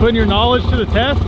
Putting your knowledge to the test?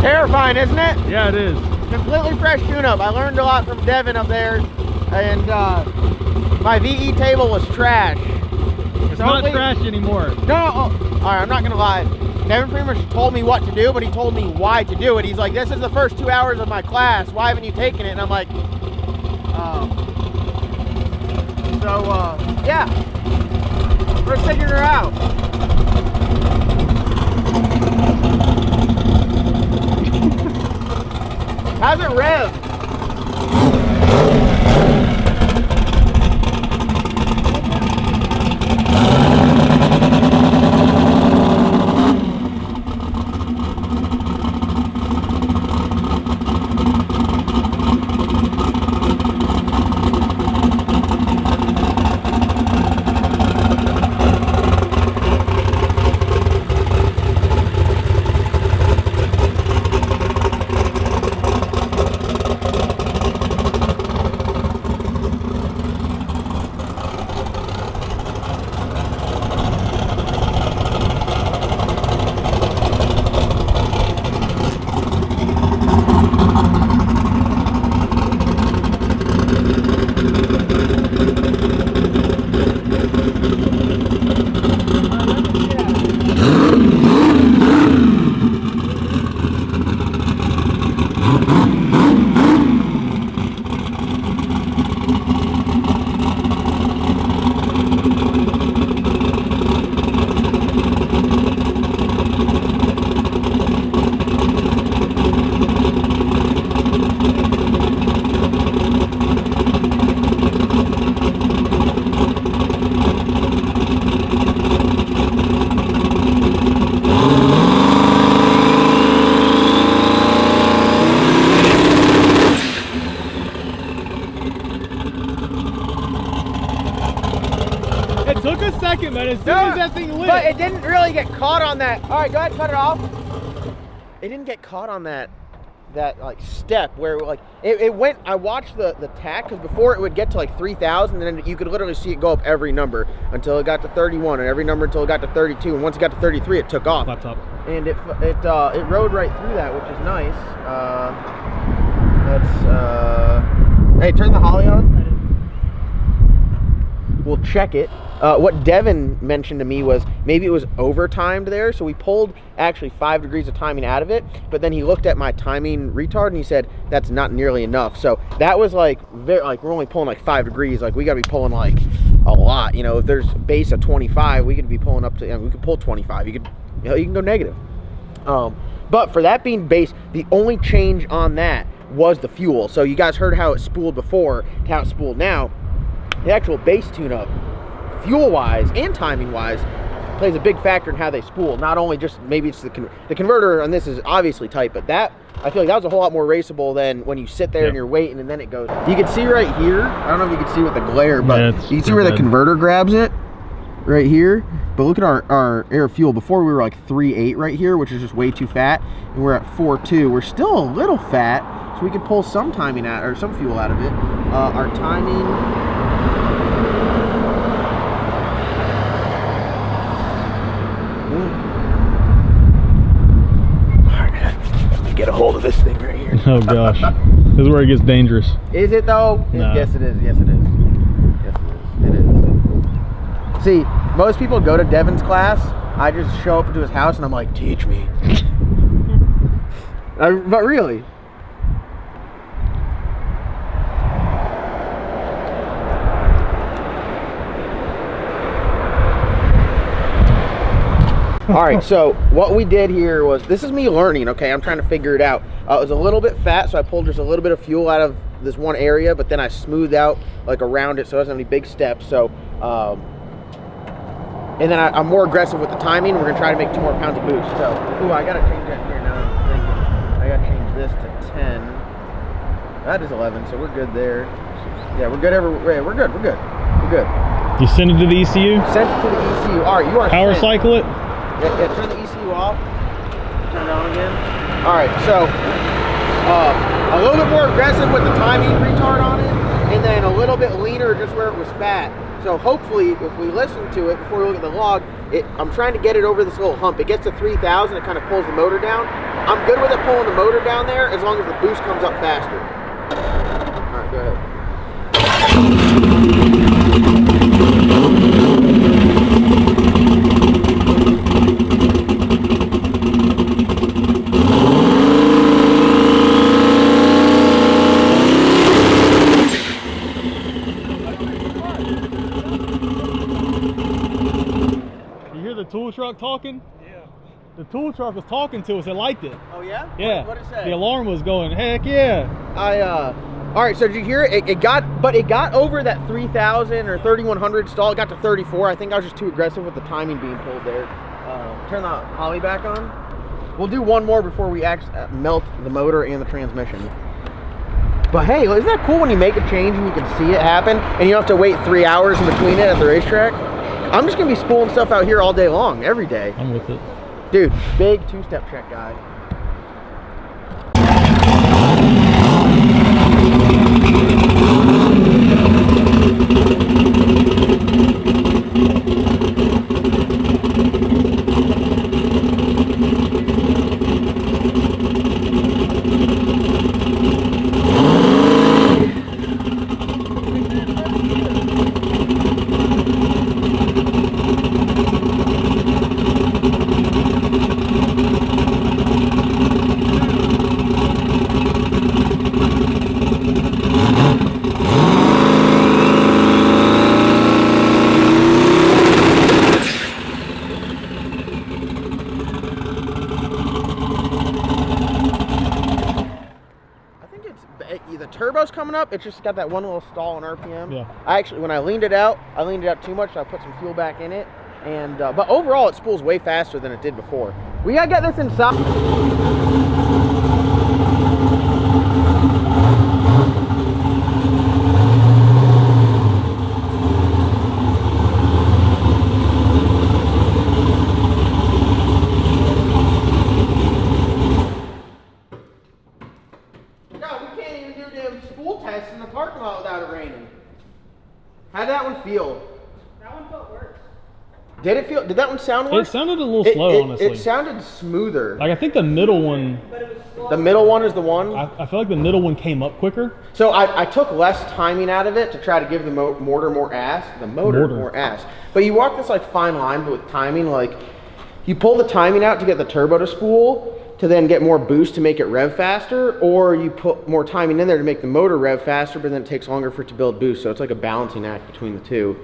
Terrifying, isn't it? Yeah, it is. Completely fresh tune-up. I learned a lot from Devin up there, and my VE table was trash. It's not trash anymore. No, all right, I'm not gonna lie. Devin pretty much told me what to do, but he told me why to do it. He's like, this is the first 2 hours of my class. Why haven't you taken it? And I'm like, yeah. We're figuring her out. How's it rev? It took a second, but as soon as that thing lit. But it didn't really get caught on that. All right, go ahead, cut it off. It didn't get caught on that like step where like it went. I watched the tack, because before it would get to like 3,000, and then you could literally see it go up every number until it got to 31, and every number until it got to 32, and once it got to 33, it took off. Laptop. And it rode right through that, which is nice. Hey, turn the Holly on. We'll check it. What Devin mentioned to me was maybe it was overtimed there, so we pulled actually 5 degrees of timing out of it, but then he looked at my timing retard and he said that's not nearly enough. So that was like we're only pulling like 5 degrees. Like we got to be pulling like a lot. You know, if there's base of 25, we could be pulling up to. We could pull 25. You can go negative. But for that being base, the only change on that was the fuel. So you guys heard how it spooled before to how it spooled now. The actual base tune-up, fuel-wise and timing-wise, plays a big factor in how they spool. Not only just maybe it's the converter on this is obviously tight, but that I feel like that was a whole lot more raceable than when you sit there and you're waiting and then it goes. You can see right here. I don't know if you can see with the glare, but you can see where the converter grabs it right here. But look at our air fuel. Before we were like 3.8 right here, which is just way too fat, and we're at 4.2. We're still a little fat, so we could pull some timing out or some fuel out of it. Our timing. Get a hold of this thing right here. Oh gosh, this is where it gets dangerous. Is it though? No. Yes, it is. Yes, it is. Yes, it is. It is. See, most people go to Devin's class. I just show up to his house and I'm like, teach me. But really. All right, so what we did here was, this is me learning, okay? I'm trying to figure it out. It was a little bit fat, so I pulled just a little bit of fuel out of this one area, but then I smoothed out like around it so it doesn't have any big steps. So, and then I'm more aggressive with the timing. We're gonna try to make 2 more pounds of boost. So, ooh, I gotta change that here now. I'm thinking. I gotta change this to 10. That is 11, so we're good there. Yeah, we're good everywhere. We're good, we're good, we're good. You send it to the ECU? Send it to the ECU. All right, you are Power sent. cycle it? Yeah, turn the ECU off. Turn it on again. All right, so a little bit more aggressive with the timing retard on it, and then a little bit leaner just where it was fat. So hopefully, if we listen to it before we look at the log, I'm trying to get it over this little hump. It gets to 3,000, it kind of pulls the motor down. I'm good with it pulling the motor down there as long as the boost comes up faster. All right, go ahead. Tool truck talking? Yeah. The tool truck was talking to us. It liked it. Oh yeah? Yeah. What did it say? The alarm was going. Heck yeah. All right. So did you hear it? It got over that 3,000 or 3,100 stall. It got to 34. I think I was just too aggressive with the timing being pulled there. Turn the Holly back on. We'll do one more before we actually melt the motor and the transmission. But hey, isn't that cool when you make a change and you can see it happen and you don't have to wait 3 hours in between it at the racetrack? I'm just gonna be spooling stuff out here all day long, every day. I'm with it. Dude, big two-step check guy. The turbo's coming up. It's just got that one little stall in RPM. Yeah. I actually, when I leaned it out too much, so I put some fuel back in it. And but overall, it spools way faster than it did before. We gotta get this inside. In the parking lot without it raining. How'd that one feel? That one felt worse. Did that one sound worse? It sounded a little slow, honestly. It sounded smoother. Like, I think the middle one... But it was slow. The middle one is the one? I feel like the middle one came up quicker. So I took less timing out of it to try to give the motor more ass. More ass. But you walk this like fine line with timing. Like, you pull the timing out to get the turbo to spool, to then get more boost to make it rev faster, or you put more timing in there to make the motor rev faster, but then it takes longer for it to build boost. So it's like a balancing act between the two.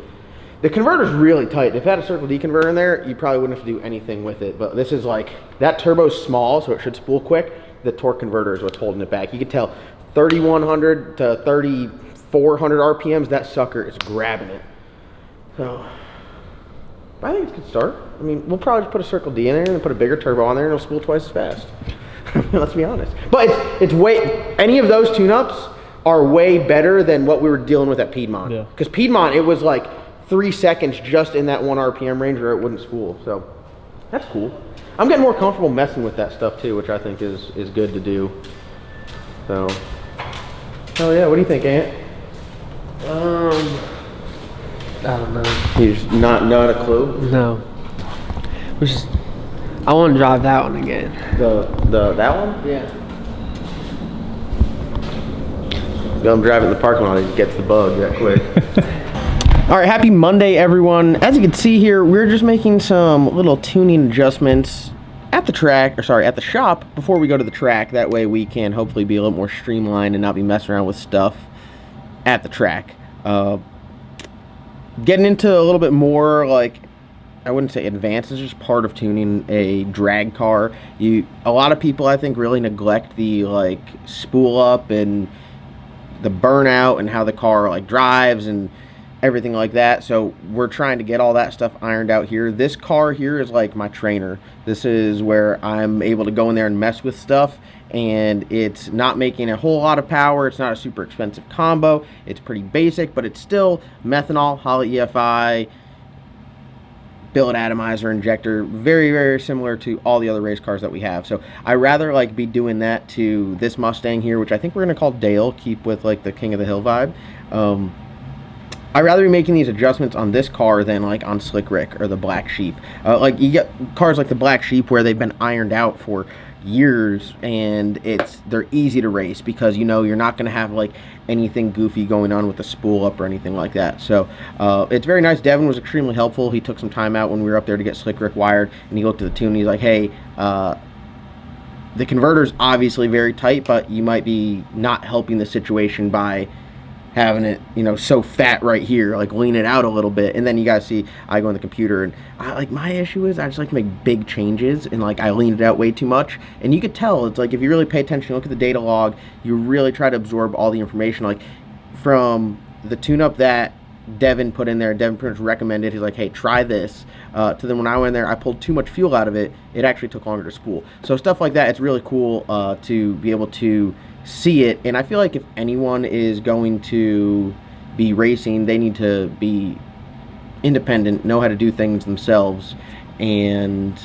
The converter's really tight. If it had a Circle D converter in there, you probably wouldn't have to do anything with it. But this is like, that turbo's small, so it should spool quick. The torque converter is what's holding it back. You can tell 3,100 to 3,400 RPMs, that sucker is grabbing it. So, I think it's a good start. I mean, we'll probably just put a Circle D in there and then put a bigger turbo on there and it'll spool twice as fast. Let's be honest. But it's way, any of those tune-ups are way better than what we were dealing with at Piedmont. Yeah. Because Piedmont, it was like 3 seconds just in that 1 RPM range or it wouldn't spool. So that's cool. I'm getting more comfortable messing with that stuff too, which I think is good to do. So, hell yeah, what do you think, Ant? I don't know. You just not a clue? No. I want to drive that one again. That one? Yeah. I'm driving in the parking lot, it gets the bug that quick. All right, happy Monday, everyone. As you can see here, we're just making some little tuning adjustments at the track, or sorry, at the shop before we go to the track. That way we can hopefully be a little more streamlined and not be messing around with stuff at the track. Getting into a little bit more, like, I wouldn't say advanced, it's just part of tuning a drag car. A lot of people, I think, really neglect the, like, spool up and the burnout and how the car, like, drives and everything like that. So we're trying to get all that stuff ironed out here. This car here is like my trainer. This is where I'm able to go in there and mess with stuff, and it's not making a whole lot of power. It's not a super expensive combo. It's pretty basic, but it's still methanol, Holley EFI, billet atomizer, injector, very, very similar to all the other race cars that we have. So I rather like be doing that to this Mustang here, which I think we're gonna call Dale, keep with like the King of the Hill vibe. I'd rather be making these adjustments on this car than like on Slick Rick or the Black Sheep. Like you get cars like the Black Sheep where they've been ironed out for years, and they're easy to race because you know you're not going to have like anything goofy going on with the spool up or anything like that. So it's very nice. Devin was extremely helpful. He took some time out when we were up there to get Slick Rick wired, and he looked at the tune and he's like, hey, the converter's obviously very tight, but you might be not helping the situation by having it, you know, so fat right here, like lean it out a little bit. And then you guys see I go on the computer, and my issue is I just like to make big changes, and like I lean it out way too much. And you could tell, it's like if you really pay attention, look at the data log, you really try to absorb all the information, like from the tune-up that Devin put in there. Devin pretty much recommended, he's like, hey, try this, to then when I went in there, I pulled too much fuel out of it, it actually took longer to spool. So stuff like that, it's really cool to be able to see it. And I feel like if anyone is going to be racing, they need to be independent, know how to do things themselves, and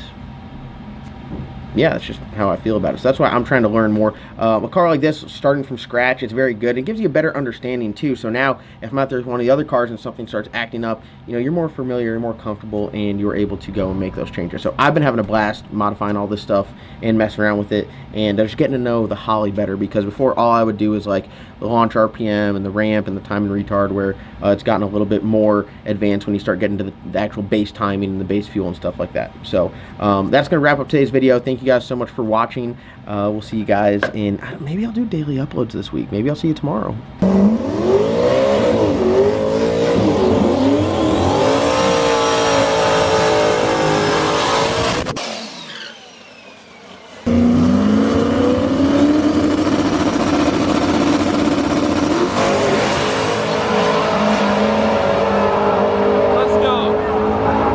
yeah, that's just how I feel about it. So that's why I'm trying to learn more. A car like this, starting from scratch, it's very good. It gives you a better understanding too. So now, if I'm out there with one of the other cars and something starts acting up, you know, you're more familiar, you're more comfortable, and you're able to go and make those changes. So I've been having a blast modifying all this stuff and messing around with it, and just getting to know the Holley better, because before all I would do is like the launch RPM and the ramp and the time and retard, where it's gotten a little bit more advanced when you start getting to the actual base timing and the base fuel and stuff like that. So that's going to wrap up today's video. Thank you guys so much for watching. We'll see you guys in, maybe I'll do daily uploads this week. Maybe I'll see you tomorrow.